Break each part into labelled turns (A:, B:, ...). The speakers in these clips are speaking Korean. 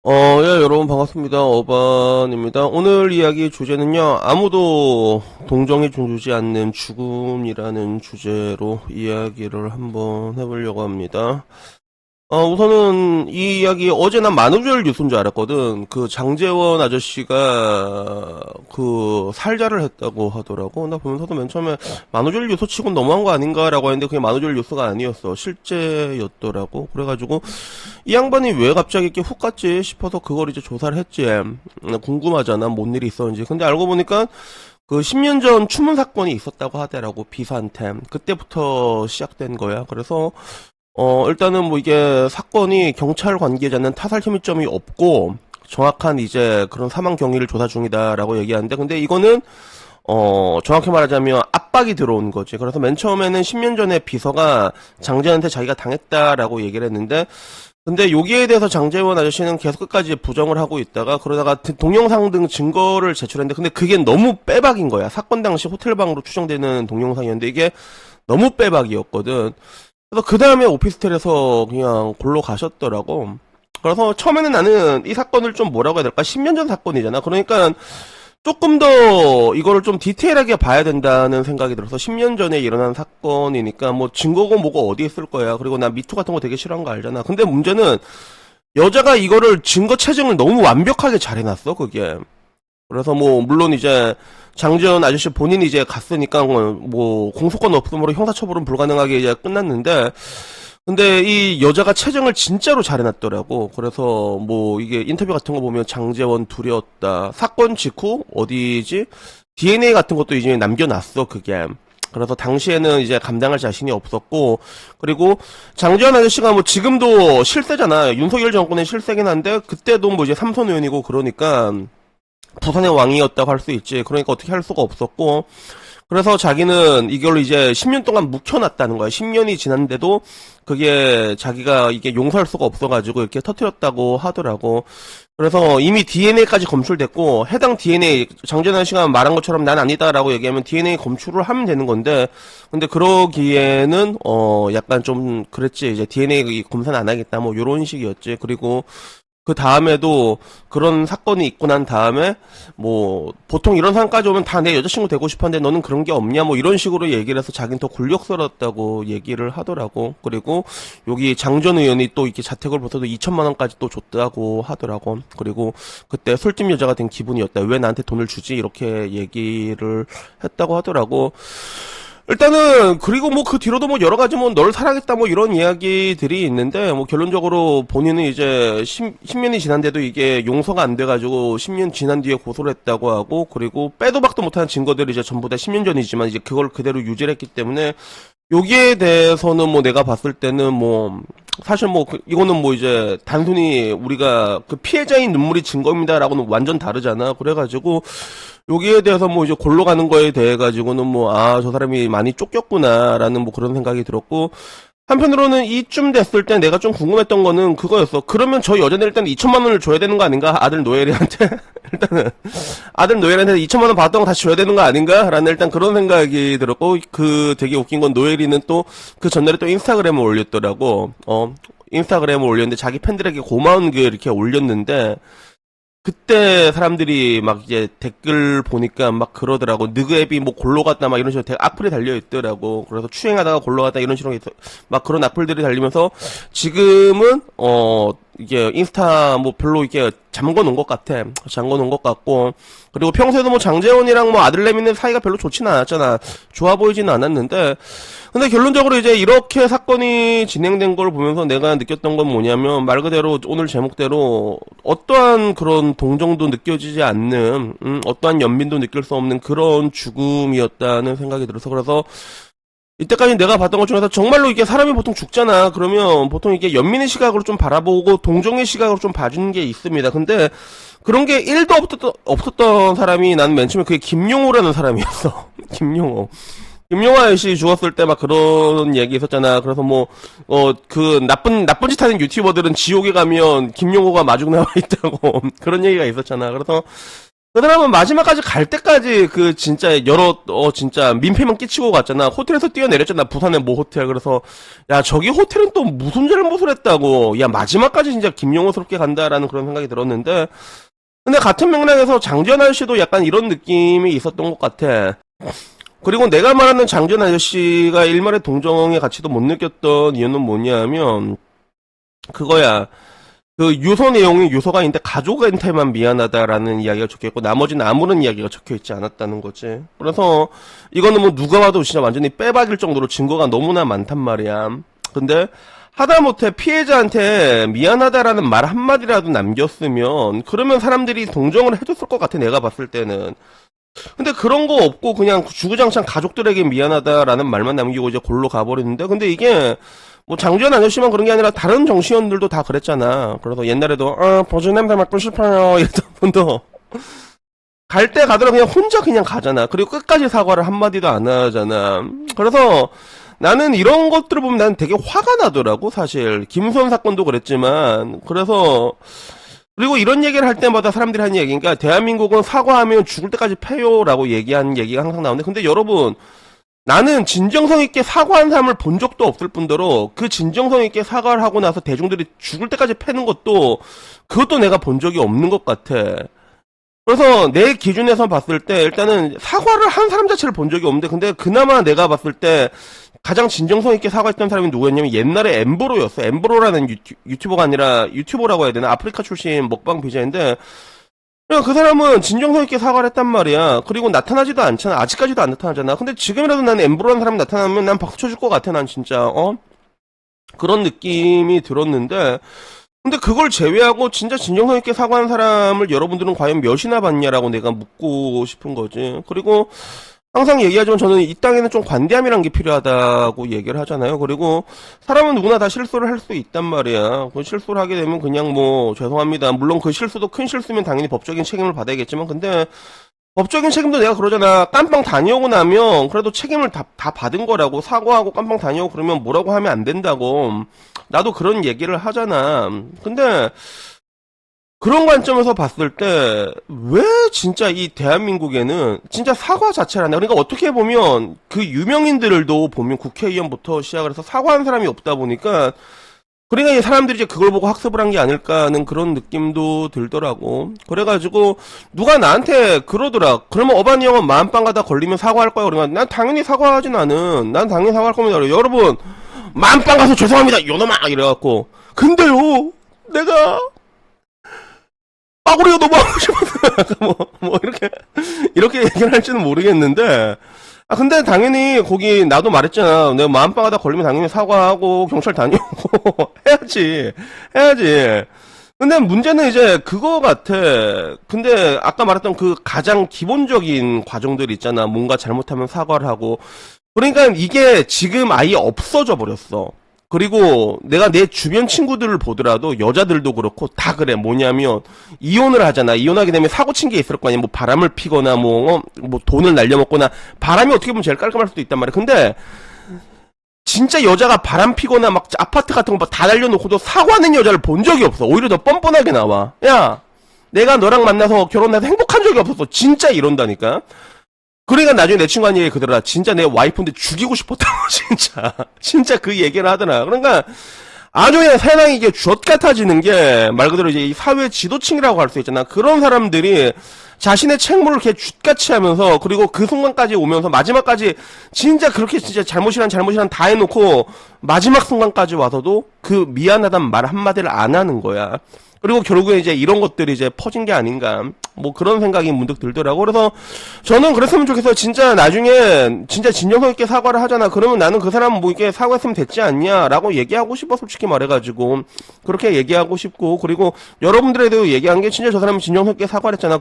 A: 예, 여러분 반갑습니다. 어반입니다. 오늘 이야기 주제는요, 아무도 동정해 주지 않는 죽음이라는 주제로 이야기를 한번 해보려고 합니다. 우선은 이 이야기 어제 난 만우절 뉴스인 줄 알았거든. 그 장재원 아저씨가 그 살자를 했다고 하더라고. 나 보면서도 맨 처음에 만우절 뉴스 치곤 너무한 거 아닌가라고 했는데 그게 만우절 뉴스가 아니었어. 실제였더라고. 그래가지고 이 양반이 왜 갑자기 이렇게 훅 갔지 싶어서 그걸 이제 조사를 했지. 궁금하잖아. 뭔 일이 있었는지. 근데 알고 보니까 그 10년 전 추문 사건이 있었다고 하더라고. 비서한테. 그때부터 시작된 거야. 그래서 일단은 뭐 이게 사건이 경찰 관계자는 타살 혐의점이 없고 정확한 이제 그런 사망 경위를 조사 중이다라고 얘기하는데 근데 이거는 정확히 말하자면 압박이 들어온 거지. 그래서 맨 처음에는 10년 전에 비서가 장재원한테 자기가 당했다라고 얘기를 했는데 근데 여기에 대해서 장재원 아저씨는 계속 끝까지 부정을 하고 있다가 그러다가 동영상 등 증거를 제출했는데 근데 그게 너무 빼박인 거야. 사건 당시 호텔방으로 추정되는 동영상이었는데 이게 너무 빼박이었거든. 그래서 그 다음에 오피스텔에서 그냥 골로 가셨더라고. 그래서 처음에는 나는 이 사건을 좀 뭐라고 해야 될까? 10년 전 사건이잖아. 그러니까 조금 더 이거를 좀 디테일하게 봐야 된다는 생각이 들어서 10년 전에 일어난 사건이니까 뭐 증거고 뭐고 어디 있을 거야. 그리고 나 미투 같은 거 되게 싫어한 거 알잖아. 근데 문제는 여자가 이거를 증거 채증을 너무 완벽하게 잘 해놨어, 그게. 그래서 뭐 물론 이제 장지현 아저씨 본인이 이제 갔으니까 뭐 공소권 없음으로 형사처벌은 불가능하게 이제 끝났는데 근데 이 여자가 채정을 진짜로 잘 해놨더라고. 그래서 뭐 이게 인터뷰 같은 거 보면 장재원 둘이었다. 사건 직후 어디지? DNA 같은 것도 이제 남겨놨어, 그게. 그래서 당시에는 이제 감당할 자신이 없었고 그리고 장지현 아저씨가 뭐 지금도 실세잖아. 윤석열 정권의 실세긴 한데 그때도 뭐 이제 삼선 의원이고 그러니까 부산의 왕이었다고 할 수 있지. 그러니까 어떻게 할 수가 없었고 그래서 자기는 이걸 이제 10년 동안 묵혀놨다는 거야. 10년이 지났는데도 그게 자기가 이게 용서할 수가 없어가지고 이렇게 터뜨렸다고 하더라고. 그래서 이미 DNA까지 검출됐고 해당 DNA 장재현 씨가 말한 것처럼 난 아니다라고 얘기하면 DNA 검출을 하면 되는 건데 근데 그러기에는 약간 좀 그랬지. 이제 DNA 검사는 안 하겠다 뭐 요런 식이었지. 그리고 그 다음에도 그런 사건이 있고 난 다음에 뭐 보통 이런 상황까지 오면 다 내 여자친구 되고 싶었는데 너는 그런 게 없냐 뭐 이런 식으로 얘기를 해서 자기는 더 굴욕스럽다고 얘기를 하더라고. 그리고 여기 장전 의원이 또 이렇게 자택을 보서도 2천만 원까지 또 줬다고 하더라고. 그리고 그때 술집 여자가 된 기분이었다. 왜 나한테 돈을 주지? 이렇게 얘기를 했다고 하더라고. 일단은 그리고 뭐 그 뒤로도 뭐 여러 가지 뭐 널 사랑했다 뭐 이런 이야기들이 있는데 뭐 결론적으로 본인은 이제 10년이 지난데도 이게 용서가 안 돼가지고 10년 지난 뒤에 고소를 했다고 하고 그리고 빼도 박도 못하는 증거들이 이제 전부 다 10년 전이지만 이제 그걸 그대로 유지를 했기 때문에 여기에 대해서는 뭐 내가 봤을 때는 뭐 사실 뭐 이거는 뭐 이제 단순히 우리가 그 피해자인 눈물이 증거입니다라고는 완전 다르잖아. 그래가지고 여기에 대해서 뭐 이제 골로 가는 거에 대해 가지고는 뭐 저 사람이 많이 쫓겼구나라는 뭐 그런 생각이 들었고 한편으로는 이쯤 됐을 때 내가 좀 궁금했던 거는 그거였어. 그러면 저 여자는 일단 2천만 원을 줘야 되는 거 아닌가? 아들 노엘이한테 일단은 아들 노엘한테 2천만 원 받았던 거 다시 줘야 되는 거 아닌가? 라는 일단 그런 생각이 들었고 그 되게 웃긴 건 노엘이는 또 그 전날에 또 인스타그램을 올렸더라고. 인스타그램을 올렸는데 자기 팬들에게 고마운 글 이렇게 올렸는데 그때 사람들이 막 이제 댓글 보니까 막 그러더라고. 느그 앱이 뭐 골로 갔다 막 이런 식으로 악플이 달려있더라고. 그래서 추행하다가 골로 갔다 이런 식으로 막 그런 악플들이 달리면서 지금은 이게 인스타 뭐 별로 이게 잠궈 놓은 것 같아. 잠궈 놓은 것 같고. 그리고 평소에도 뭐 장재원이랑 뭐 아들내미는 사이가 별로 좋지는 않았잖아. 좋아 보이지는 않았는데. 근데 결론적으로 이제 이렇게 사건이 진행된 걸 보면서 내가 느꼈던 건 뭐냐면 말 그대로 오늘 제목대로 어떠한 그런 동정도 느껴지지 않는 어떠한 연민도 느낄 수 없는 그런 죽음이었다는 생각이 들어서 그래서 이때까지 내가 봤던 것 중에서 정말로 이게 사람이 보통 죽잖아. 그러면 보통 이게 연민의 시각으로 좀 바라보고 동정의 시각으로 좀 봐주는 게 있습니다. 근데 그런 게 1도 없었던 사람이 난 맨 처음에 그게 김용호라는 사람이었어. 김용호. 김용호 아저씨 죽었을 때 막 그런 얘기 있었잖아. 그래서 뭐, 그 나쁜 짓 하는 유튜버들은 지옥에 가면 김용호가 마중 나와 있다고. 그런 얘기가 있었잖아. 그래서 그 사람은 마지막까지 갈 때까지 그 진짜 진짜 민폐만 끼치고 갔잖아. 호텔에서 뛰어내렸잖아. 부산의 모 호텔. 그래서 야 저기 호텔은 또 무슨 잘못을 했다고. 야 마지막까지 진짜 김용호스럽게 간다라는 그런 생각이 들었는데, 근데 같은 맥락에서 장지현 아저씨도 약간 이런 느낌이 있었던 것 같아. 그리고 내가 말하는 장지현 아저씨가 일말의 동정의 가치도 못 느꼈던 이유는 뭐냐면 그거야. 그 유서 내용이 유서가 있는데 가족한테만 미안하다라는 이야기가 적혀있고 나머지는 아무런 이야기가 적혀있지 않았다는 거지. 그래서 이거는 뭐 누가 봐도 진짜 완전히 빼박일 정도로 증거가 너무나 많단 말이야. 근데 하다못해 피해자한테 미안하다라는 말 한마디라도 남겼으면 그러면 사람들이 동정을 해줬을 것 같아, 내가 봤을 때는. 근데 그런 거 없고 그냥 주구장창 가족들에게 미안하다라는 말만 남기고 이제 골로 가버리는데, 근데 이게 뭐 장지현 아저씨만 그런 게 아니라 다른 정치인들도 다 그랬잖아. 그래서 옛날에도 버즈 냄새 맡고 싶어요 이랬던 분도 갈 때 가더라 그냥 혼자 그냥 가잖아. 그리고 끝까지 사과를 한마디도 안 하잖아. 그래서 나는 이런 것들을 보면 난 되게 화가 나더라고, 사실. 김수현 사건도 그랬지만. 그래서 그리고 이런 얘기를 할 때마다 사람들이 하는 얘기니까 대한민국은 사과하면 죽을 때까지 패요라고 얘기하는 얘기가 항상 나오는데, 근데 여러분 나는 진정성 있게 사과한 사람을 본 적도 없을 뿐더러 그 진정성 있게 사과를 하고 나서 대중들이 죽을 때까지 패는 것도 그것도 내가 본 적이 없는 것 같아. 그래서 내 기준에서 봤을 때 일단은 사과를 한 사람 자체를 본 적이 없는데, 근데 그나마 내가 봤을 때 가장 진정성 있게 사과했던 사람이 누구였냐면 옛날에 엠브로였어. 엠브로라는 유튜버가 아니라 유튜버라고 해야 되나? 아프리카 출신 먹방 BJ인데 그 사람은 진정성 있게 사과를 했단 말이야. 그리고 나타나지도 않잖아. 아직까지도 안 나타나잖아. 근데 지금이라도 난 엠브로라는 사람이 나타나면 난 박수 쳐줄 것 같아. 난 진짜 그런 느낌이 들었는데, 근데 그걸 제외하고 진짜 진정성 있게 사과한 사람을 여러분들은 과연 몇이나 봤냐라고 내가 묻고 싶은 거지. 그리고 항상 얘기하지만 저는 이 땅에는 좀 관대함이란 게 필요하다고 얘기를 하잖아요. 그리고 사람은 누구나 다 실수를 할 수 있단 말이야. 그 실수를 하게 되면 그냥 뭐 죄송합니다. 물론 그 실수도 큰 실수면 당연히 법적인 책임을 받아야겠지만, 근데 법적인 책임도 내가 그러잖아. 깜빵 다녀오고 나면 그래도 책임을 다 받은 거라고. 사과하고 깜빵 다녀오고 그러면 뭐라고 하면 안 된다고. 나도 그런 얘기를 하잖아. 근데 그런 관점에서 봤을 때 왜 진짜 이 대한민국에는 진짜 사과 자체를 안 해. 그러니까 어떻게 보면 그 유명인들도 보면 국회의원부터 시작을 해서 사과한 사람이 없다 보니까, 그러니까 이 사람들이 이제 그걸 보고 학습을 한 게 아닐까 하는 그런 느낌도 들더라고. 그래가지고 누가 나한테 그러더라. 그러면 어반이 형은 마음빵 가다 걸리면 사과할 거야. 그러면 난 당연히 사과하진 않은. 난 당연히 사과할 겁니다. 여러분 마음빵 가서 죄송합니다 요놈아 이래갖고. 근데요 내가 빠구리가 너무 하고 싶어서 이렇게 얘기를 할지는 모르겠는데, 근데 당연히 거기 나도 말했잖아. 내가 마음방하다 걸리면 당연히 사과하고 경찰 다녀오고 해야지. 근데 문제는 이제 그거 같아. 근데 아까 말했던 그 가장 기본적인 과정들 있잖아. 뭔가 잘못하면 사과를 하고. 그러니까 이게 지금 아예 없어져 버렸어. 그리고 내가 내 주변 친구들을 보더라도 여자들도 그렇고 다 그래. 뭐냐면 이혼을 하잖아. 이혼하게 되면 사고 친 게 있을 거 아니야. 뭐 바람을 피거나 뭐 돈을 날려먹거나. 바람이 어떻게 보면 제일 깔끔할 수도 있단 말이야. 근데 진짜 여자가 바람 피거나 막 아파트 같은 거 다 날려놓고도 사과하는 여자를 본 적이 없어. 오히려 더 뻔뻔하게 나와. 야, 내가 너랑 만나서 결혼해서 행복한 적이 없었어. 진짜 이런다니까. 그러니까 나중에 내 친구 한 얘기 그대로라. 진짜 내 와이프인데 죽이고 싶었다고. 진짜 그 얘기를 하더라. 그러니까 아주 그냥 세상이 이게 쥐엇 같아지는 게 말 그대로 이제 이 사회 지도층이라고 할 수 있잖아. 그런 사람들이 자신의 책무를 이렇게 쥐같이 하면서, 그리고 그 순간까지 오면서 마지막까지 진짜 그렇게 진짜 잘못이란 다 해놓고 마지막 순간까지 와서도 그 미안하다는 말 한마디를 안 하는 거야. 그리고 결국에 이제 이런 것들이 이제 퍼진 게 아닌가, 뭐 그런 생각이 문득 들더라고. 그래서 저는 그랬으면 좋겠어요. 진짜 나중에 진짜 진정성 있게 사과를 하잖아. 그러면 나는 그 사람 뭐 이렇게 사과했으면 됐지 않냐라고 얘기하고 싶어. 솔직히 말해가지고 그렇게 얘기하고 싶고, 그리고 여러분들에도 얘기한 게 진짜 저 사람이 진정성 있게 사과를 했잖아.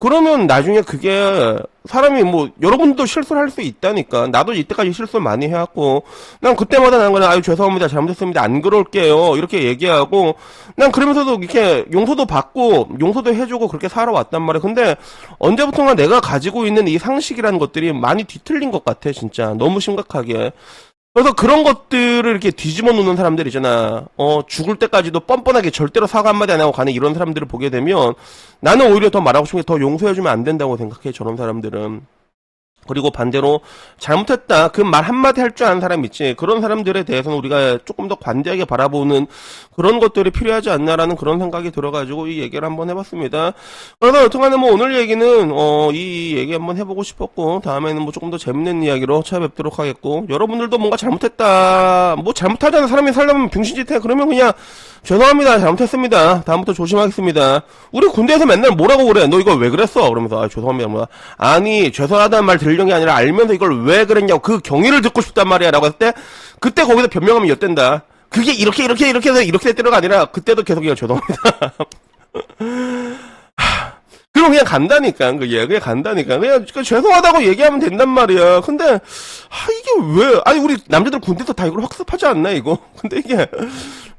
A: 그러면 나중에 그게 사람이 뭐 여러분도 실수를 할 수 있다니까. 나도 이때까지 실수를 많이 해왔고, 난 그때마다 난 그냥 아유 죄송합니다 잘못했습니다 안 그럴게요 이렇게 얘기하고, 난 그러면서도 이렇게 용서도 받고 용서도 해주고 그렇게 살아왔단 말이야. 근데 언제부턴가 내가 가지고 있는 이 상식이라는 것들이 많이 뒤틀린 것 같아. 진짜 너무 심각하게. 그래서 그런 것들을 이렇게 뒤집어 놓는 사람들 있잖아. 죽을 때까지도 뻔뻔하게 절대로 사과 한마디 안 하고 가는 이런 사람들을 보게 되면 나는 오히려 더 말하고 싶은 게 더 용서해주면 안 된다고 생각해, 저런 사람들은. 그리고 반대로 잘못했다 그 말 한마디 할 줄 아는 사람 있지, 그런 사람들에 대해서는 우리가 조금 더 관대하게 바라보는 그런 것들이 필요하지 않나라는 그런 생각이 들어가지고 이 얘기를 한번 해봤습니다. 그래서 여튼간에 뭐 오늘 얘기는 이 얘기 한번 해보고 싶었고, 다음에는 뭐 조금 더 재밌는 이야기로 찾아뵙도록 하겠고, 여러분들도 뭔가 잘못했다, 뭐 잘못하지 않은 사람이 살려면 병신짓 해, 그러면 그냥 죄송합니다, 잘못했습니다, 다음부터 조심하겠습니다. 우리 군대에서 맨날 뭐라고 그래, 너 이거 왜 그랬어, 그러면서 죄송합니다, 뭐야. 아니 죄송하다는 말 들으려는 게 아니라 알면서 이걸 왜 그랬냐고 그 경위를 듣고 싶단 말이야 라고 했을 때, 그때 거기서 변명하면 엿된다. 그게 이렇게 해서 이렇게 됐다가 아니라 그때도 계속 그냥 죄송합니다. 그럼 그냥 간다니까, 그냥 간다니까. 그냥 죄송하다고 얘기하면 된단 말이야. 근데, 이게 왜, 아니, 우리 남자들 군대에서 다 이걸 학습하지 않나, 이거? 근데 이게,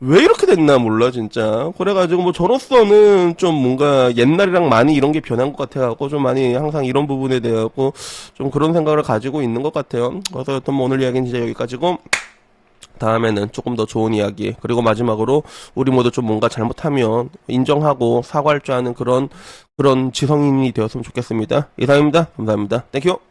A: 왜 이렇게 됐나 몰라, 진짜. 그래가지고, 뭐, 저로서는 좀 뭔가 옛날이랑 많이 이런 게 변한 것 같아갖고, 좀 많이 항상 이런 부분에 대하고, 좀 그런 생각을 가지고 있는 것 같아요. 그래서 여튼 뭐 오늘 이야기는 진짜 여기까지고, 다음에는 조금 더 좋은 이야기, 그리고 마지막으로 우리 모두 좀 뭔가 잘못하면 인정하고 사과할 줄 아는 그런 지성인이 되었으면 좋겠습니다. 이상입니다. 감사합니다. 땡큐.